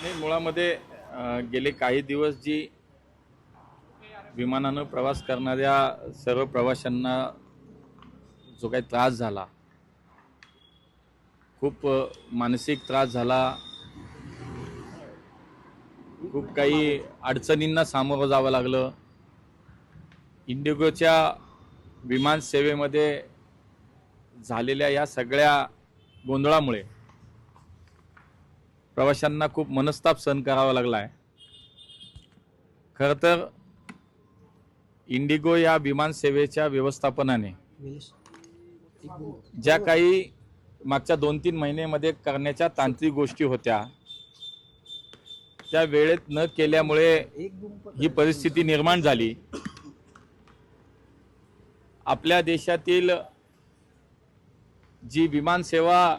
नाही, मुळामध्ये गेले काही दिवस जी विमानानं प्रवास करणाऱ्या सर्व प्रवाशांना जो काही त्रास झाला, खूप मानसिक त्रास झाला, खूप काही अडचणींना सामोरं जावं लागलं. इंडिगोच्या विमान सेवेमध्ये झालेल्या या सगळ्या गोंधळामुळे प्रवाशांना खूप मनस्ताप सहन करावा लागला आहे. खरं तर इंडिगो या विमान सेवेच्या व्यवस्थापनाने ज्या काही मागच्या 2-3 महिन्यामध्ये करण्याच्या तांत्रिक गोष्टी होत्या, त्या वेळेत न केल्यामुळे ही परिस्थिती निर्माण झाली. आपल्या देशातील जी विमान सेवा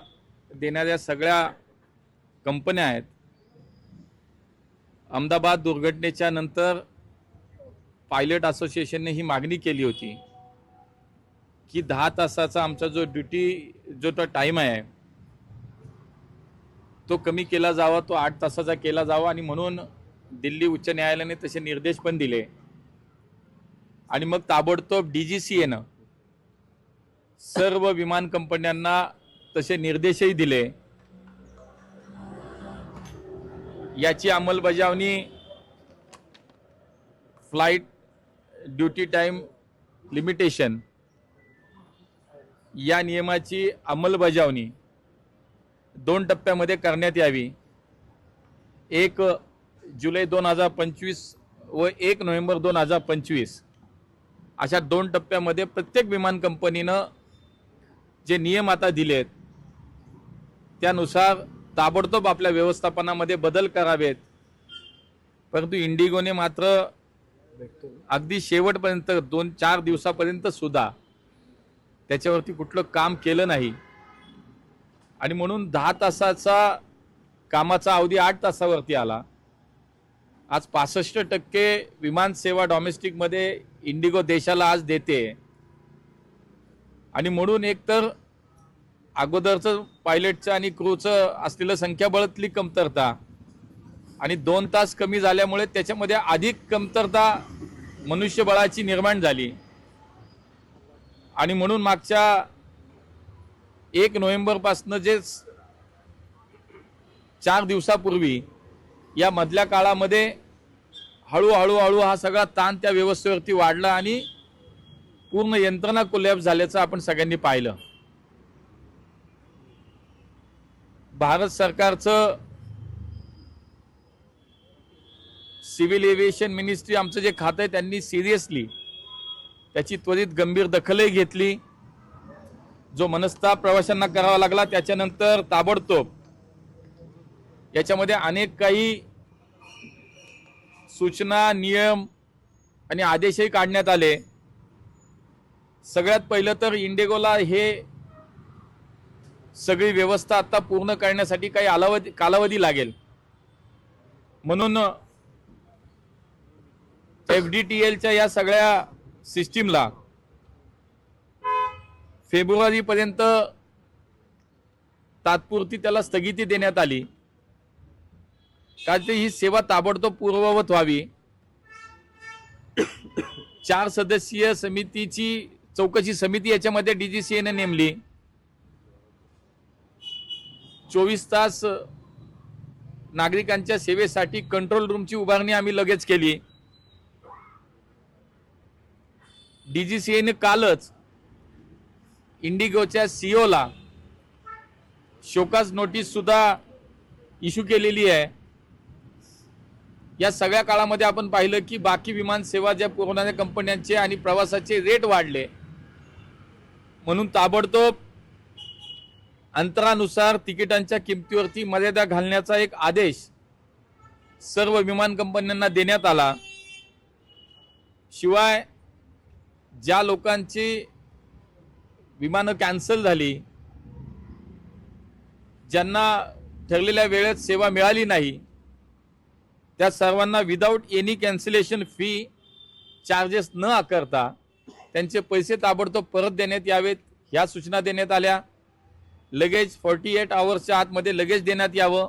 देणाऱ्या सगळ्या कंपन्या आहेत, अहमदाबाद दुर्घटनेच्या नंतर पायलट असोसिएशनने ही मागणी केली होती की 10 तासाचा आमचा जो टाइम आहे तो कमी केला जावा, तो 8 तासाचा केला जावा. आणि म्हणून दिल्ली उच्च न्यायालयाने तसे निर्देश पण दिले. आणि मग ताबडतोब DGCAनं सर्व विमान कंपन्यांना तसे निर्देशही दिले. याची अंमलबजावणी फ्लाइट ड्यूटी टाइम लिमिटेशन या नियमाची अंमलबजावणी 2 टप्प्यामध्ये करण्यात यावी. 1 जुलै 2025 व 1 नोव्हेंबर 2025 अशा 2 टप्प्यामध्ये प्रत्येक विमान कंपनीनं जे नियम आता दिलेत त्यानुसार ताबडतोब आपल्या व्यवस्थापनामध्ये बदल करावेत. परंतु इंडिगोने मात्र अगदी शेवटपर्यंत 2-4 दिवसापर्यंत सुद्धा त्याच्यावरती कुठलं काम केलं नाही. आणि म्हणून 10 तासाचा कामाचा अवधी 8 तासावरती आला. आज 65% विमान सेवा डॉमेस्टिकमध्ये इंडिगो देशाला आज देते. आणि म्हणून एकतर अगोदरचं पायलटचं आणि क्रूचं असलेलं संख्याबळातली कमतरता आणि 2 तास कमी झाल्यामुळे त्याच्यामध्ये अधिक कमतरता मनुष्यबळाची निर्माण झाली. आणि म्हणून मागच्या 1 नोव्हेंबरपासून जे 4 दिवसापूर्वी या मधल्या काळामध्ये हळूहळू हा सगळा ताण त्या व्यवस्थेवरती वाढला आणि पूर्ण यंत्रणा कोलॅप्स झाल्याचं आपण सगळ्यांनी पाहिलं. भारत सरकारचं सिव्हिल एव्हिएशन मिनिस्ट्री आमचं जे खातं आहे त्यांनी सिरियसली त्याची त्वरित गंभीर दखलही घेतली. जो मनस्ताप प्रवाशांना करावा लागला त्याच्यानंतर ताबडतोब याच्यामध्ये अनेक काही सूचना, नियम आणि आदेशही काढण्यात आले. सगळ्यात पहिलं तर इंडिगोला हे सगळी व्यवस्था आता पूर्ण करण्यासाठी काही कालावधी लागेल. म्हणून FDTLच्या या सगळ्या सिस्टीमला फेब्रुवारीपर्यंत तात्पुरती त्याला स्थगिती देण्यात आली. कारण ही सेवा ताबडतोब पूर्ववत व्हावी. 4 सदस्यीय समितीची चौकशी समिती याच्यामध्ये DGCAने नेमली. 24 तास नागरिकांच्या सेवेसाठी कंट्रोल रूमची उभारणी आम्ही लगेच केली. DGCAने कालच इंडिगोच्या CEOला शोकास नोटीस सुद्धा इश्यू केलेली आहे. या सगळ्या काळामध्ये आपण पाहिलं की बाकी विमान सेवा ज्या पुरवणाऱ्या कंपन्यांचे आणि प्रवासाचे रेट वाढले. म्हणून ताबडतोब अंतरानुसार तिकिटांच्या किमतीवरती मर्यादा घालण्याचा एक आदेश सर्व विमान कंपन्यांना देण्यात आला. शिवाय ज्या लोकांची विमानं कॅन्सल झाली, ज्यांना ठरलेल्या वेळेत सेवा मिळाली नाही, त्या सर्वांना without any cancellation fee charges न आकारता त्यांचे पैसे ताबडतोब परत देण्यात यावेत ह्या सूचना देण्यात आल्या. लगेच 48 आवर्सच्या आतमध्ये लगेच देण्यात यावं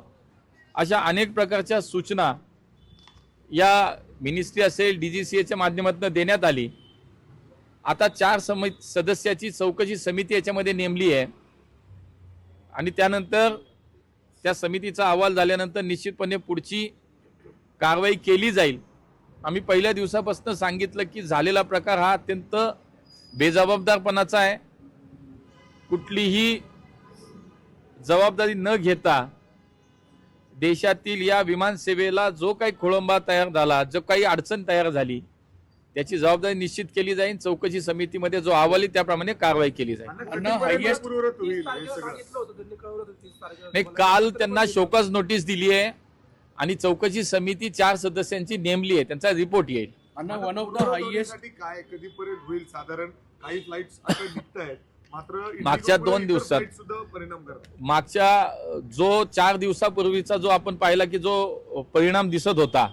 अशा अनेक प्रकारच्या सूचना या मिनिस्ट्री असेल DGCAच्या माध्यमातून देण्यात आली। आता 4 सदस्याची चौकशी समिती याच्यामध्ये नेमली आहे आणि त्यानंतर त्या समितीचा अहवाल झाल्यानंतर निश्चितपणे पुढची कारवाई केली जाईल। आम्ही पहिल्या दिवसापासून सांगितलं की झालेला प्रकार हा अत्यंत बेजबाबदारपणाचा आहे। कुठलीही जबाबदारी न घेता देशातील या विमान सेवेला जो काही खोळंबा तयार झाला, जो काही अडचण तयार झाली, त्याची जबाबदारी निश्चित केली जाईल। चौकशी समितीमध्ये जो अहवाल आहे त्याप्रमाणे कारवाई केली जाईल। नाही, काल त्यांना शोकस नोटीस दिली आहे आणि चौकशी समिती 4 सदस्यांची नेमली आहे, त्यांचा रिपोर्ट येईल। वन ऑफ द हायएस्ट काय कधीपर्यंत होईल? साधारण काही फ्लाइट्स आता निघतायत, मात्र मागच्या 2 दिवसात सुद्धा परिणाम करतात। मागच्या जो 4 दिवसापूर्वीचा जो आपण पाहिला की जो परिणाम दिसत होता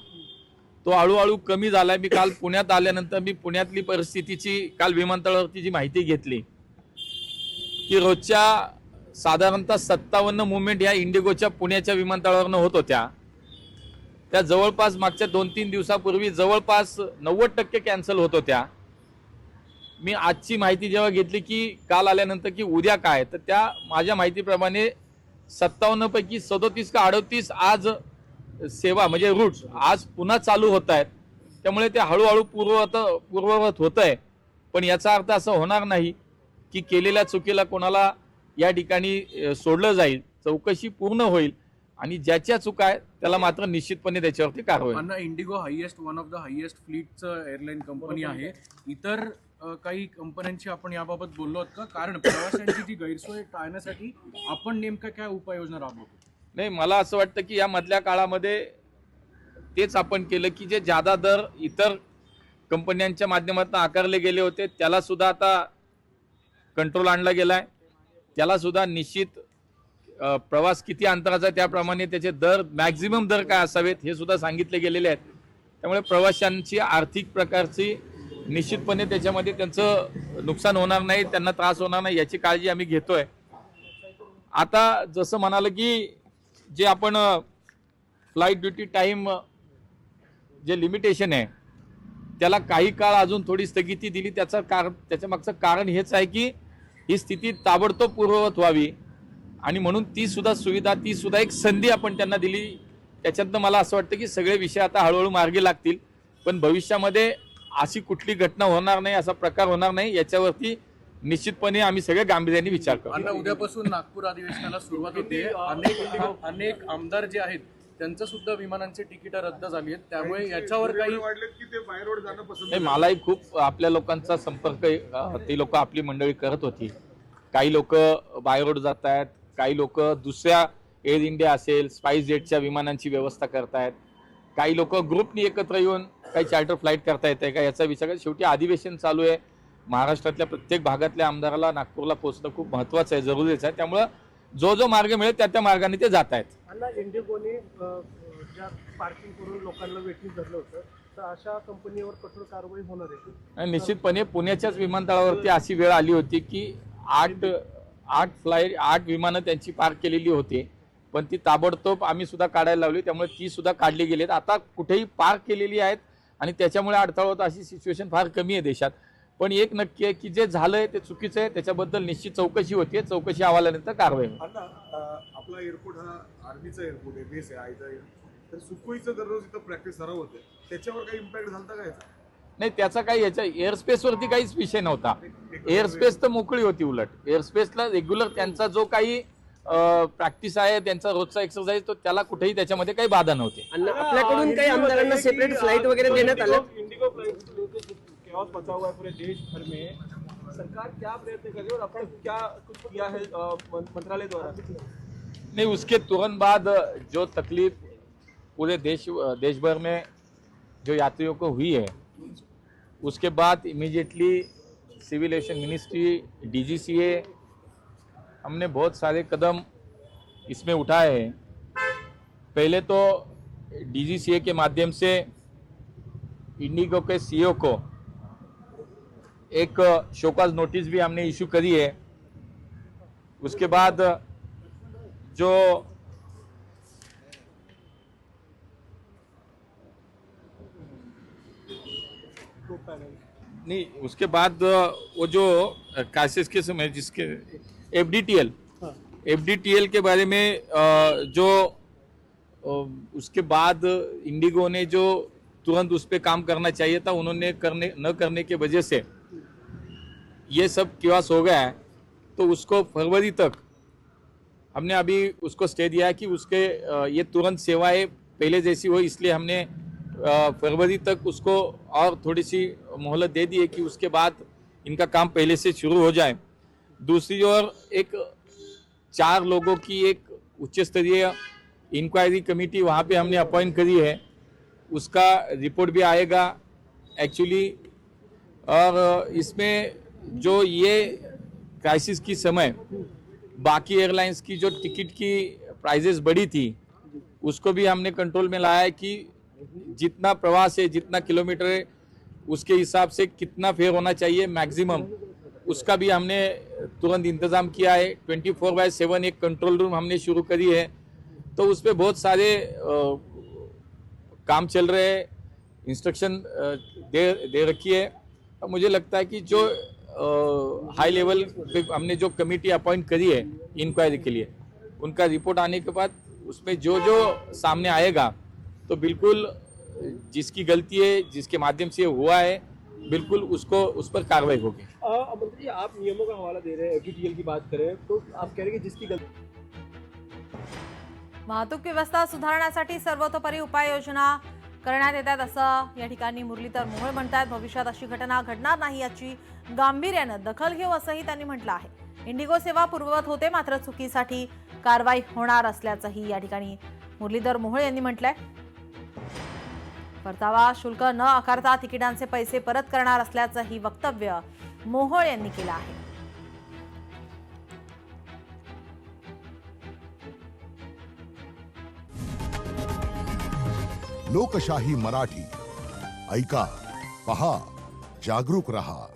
तो हळूहळू कमी झालाय। मी काल पुण्यात आल्यानंतर मी पुण्यातली परिस्थितीची काल विमानतळावरती जी माहिती घेतली की रोजच्या साधारणतः 57 मुवमेंट या इंडिगोच्या पुण्याच्या विमानतळावरनं होत होत्या, त्या जवळपास मागच्या 2-3 दिवसापूर्वी जवळपास 90% कॅन्सल होत होत्या। मी आजची माहिती जेव्हा घेतली की काल आल्यानंतर की उद्या काय, तर त्या माझ्या माहितीप्रमाणे 57 पैकी 37 का 38 आज सेवा म्हणजे रूट्स आज पुन्हा चालू होत आहेत। त्यामुळे ते हळूहळू पूर्ववत होत आहे। पण याचा अर्थ असं होणार नाही की केलेल्या चुकीला कोणाला या ठिकाणी सोडलं जाईल। चौकशी पूर्ण होईल आणि ज्याच्या चुका आहेत त्याला मात्र निश्चितपणे त्याच्यावरती कारवाई। IndiGo one of the highest फ्लीटचं एअरलाईन कंपनी आहे। इतर काही कंपन्यांची आपण याबाबत बोललो आहोत का? कारण प्रवाशांची जी गैरसोय टाळण्यासाठी आपण नेमका काय उपाययोजना राबवतो? नाही, मला असं वाटतं की या मधल्या काळामध्ये तेच आपण केलं की जे जादा दर इतर कंपन्यांच्या माध्यमातून आकारले गेले होते त्याला सुद्धा आता कंट्रोल आणला गेलाय। त्याला सुद्धा निश्चित प्रवास किती अंतराचा त्याप्रमाणे त्याचे दर मॅक्झिमम दर काय असावेत हे सुद्धा सांगितले गेलेले आहेत। त्यामुळे प्रवाशांची आर्थिक प्रकारची निश्चितपणे त्याच्यामध्ये त्यांचं नुकसान होणार नाही, त्यांना त्रास होणार नाही याची काळजी आम्ही घेतोय। आता जसं म्हणाल की जे आपण फ्लाईट ड्युटी टाइम जे लिमिटेशन आहे त्याला काही काळ अजून थोडी स्थगिती दिली, त्याच्या मागचं कारण हेच आहे की ही स्थिती ताबडतोब पूर्ववत व्हावी आणि म्हणून ती सुद्धा एक संधी आपण त्यांना दिली। त्याच्यातनं मला असं वाटतं की सगळे विषय आता हळूहळू मार्गी लागतील, पण भविष्यामध्ये अशी कुठली घटना होणार नाही, असा प्रकार होणार नाही याच्यावरती निश्चितपणे आम्ही सगळे गांभीर्याने विचार करू। उद्यापासून नागपूर अधिवेशनाला सुरुवात होते। अनेक आमदार जे आहेत त्यांचं सुद्धा विमानांची तिकीट रद्द झाली आहेत, त्यामुळे याच्यावर काही वाढलेत की ते बाय रोड जाणं पसंत नाही, मलाही खूप आपल्या लोकांचा संपर्क ते लोक आपली मंडळी करत होती। काही लोक बाय रोड जात आहेत, काही लोक दुसऱ्या एअर इंडिया असेल स्पाइस जेटच्या विमानांची व्यवस्था करतायत, काही लोक ग्रुपनी एकत्र येऊन काही चार्टर फ्लाईट करता येते का याचा विचार करत। शेवटी अधिवेशन चालू आहे, महाराष्ट्रातल्या प्रत्येक भागातल्या आमदाराला नागपूरला पोहोचणं खूप महत्त्वाचं आहे, जरुरीचं आहे। त्यामुळे जो मार्ग मिळेल त्या मार्गाने ते जात आहेत। इंडिगोने ज्या पार्किंग करून लोकांना वेटिंग धरलं होतं, तर अशा कंपनीवर कठोर कारवाई होणार आहे? निश्चितपणे पुण्याच्याच विमानतळावरती अशी वेळ आली होती की 8 विमानं त्यांची पार्क केलेली होती, पण ती ताबडतोब आम्ही सुद्धा काढायला लावली, त्यामुळे ती सुद्धा काढली गेली। आता कुठेही पार्क केलेली आहेत आणि त्याच्यामुळे अडथळा होता अशी सिच्युएशन फार कमी आहे देशात। पण एक नक्की आहे की जे झालंय ते चुकीचं आहे, त्याच्याबद्दल निश्चित चौकशी होते, चौकशी अहवालानंतर कारवाई होईल। आपला एअरपोर्ट हा आर्मीचा एअरपोर्ट आहे, बेस आहे आयचा एअरपोर्ट, तर सुखोईचं दररोज इथं प्रॅक्टिस सराव होते, त्याच्यावर काही इम्पॅक्ट झाला का याचा? नाही, त्याचा काही याच्या एअरस्पेसवरती काहीच विषय नव्हता। एअरस्पेस तर मोकळी होती, उलट एअरस्पेसला रेग्युलर त्यांचा जो काही प्रॅक्टिस आहे, त्यांचा रोजचा एक्सरसाइज, तो त्याला कुठेही त्याच्यामध्ये काही बाधा नव्हती। आपल्याकडून काही आमदारांना सेपरेट फ्लाईट वगैरे देण्यात आलं? इंडिगो फ्लाइट केओस बचा हुआ है पूरे देश भर में, सरकार क्या प्रयत्न कर रही है और आपने क्या कुछ किया है मंत्रालय द्वारा? नहीं, उसके तुरंत बाद जो तकलीफ पूरे देश भर में जो यात्रियों को हुई है, उसके बाद immediately civil aviation ministry, DGCA, हमने बहुत सारे कदम इसमें उठाए हैं। पहले तो DGCA के माध्यम से इंडिगो के CEO को एक शोकॉज नोटिस भी हमने इशू करी है। उसके बाद जो पैनल। नहीं, उसके बाद वो जो क्राइसिस के समय जिसके एफडीटीएल हाँ। एफडीटीएल के बारे में जो उसके बाद इंडिगो ने जो तुरंत उस पर काम करना चाहिए था, उन्होंने न करने के वजह से ये सब किवास हो गया है। तो उसको फरवरी तक हमने अभी उसको स्टे दिया है कि उसके ये तुरंत सेवाएं पहले जैसी हो, इसलिए हमने फरवरी तक उसको और थोड़ी सी मोहलत दे दी है कि उसके बाद इनका काम पहले से शुरू हो जाए। दूसरी ओर एक 4 लोगों की एक उच्च स्तरीय इंक्वायरी कमेटी वहाँ पे हमने अपॉइंट करी है, उसका रिपोर्ट भी आएगा एक्चुअली। और इसमें जो ये क्राइसिस की समय बाकी एयरलाइंस की जो टिकट की प्राइजेस बढ़ी थी, उसको भी हमने कंट्रोल में लाया है कि जितना प्रवास है, जितना किलोमीटर है, उसके हिसाब से कितना फेयर होना चाहिए मैक्सिमम, उसका भी हमने तुरंत इंतज़ाम किया है। 24/7 एक कंट्रोल रूम हमने शुरू करी है। तो उस पर बहुत सारे काम चल रहे हैं, इंस्ट्रक्शन दे रखी है। और मुझे लगता है कि जो हाई लेवल पे हमने जो कमेटी अपॉइंट करी है इंक्वायरी के लिए, उनका रिपोर्ट आने के बाद उसमें जो जो सामने आएगा तो बिल्कुल जिसकी गलती है, जिसके माध्यम से हुआ है, बिल्कुल उसको उस पर कार्रवाई होगी। मंत्री जी, आप नियमों का हवाला दे रहे हैं, एफडीटीएल की बात करें तो आप कह रहे हैं कि जिसकी गलती। वाहतूक व्यवस्था सुधारण्यासाठी सर्वतोपरी उपाययोजना करण्यात येतात असं या ठिकाणी मुरलीधर मोहोळ म्हणतात। भविष्यात अशी घटना घडणार नाही याची गांभीर्यानं दखल घेऊ असंही त्यांनी म्हटलं आहे। इंडिगो सेवा पूर्ववत होते, मात्र चुकीसाठी कारवाई होणार असल्याचंही या ठिकाणी मुरलीधर मोहोळ यांनी म्हटलंय। परतावा शुल्क न आकारता तिकिटांचे पैसे परत करणार असल्याचंही वक्तव्य मोहोळ यांनी केलं आहे। लोकशाही मराठी ऐका, पहा, जागरूक रहा।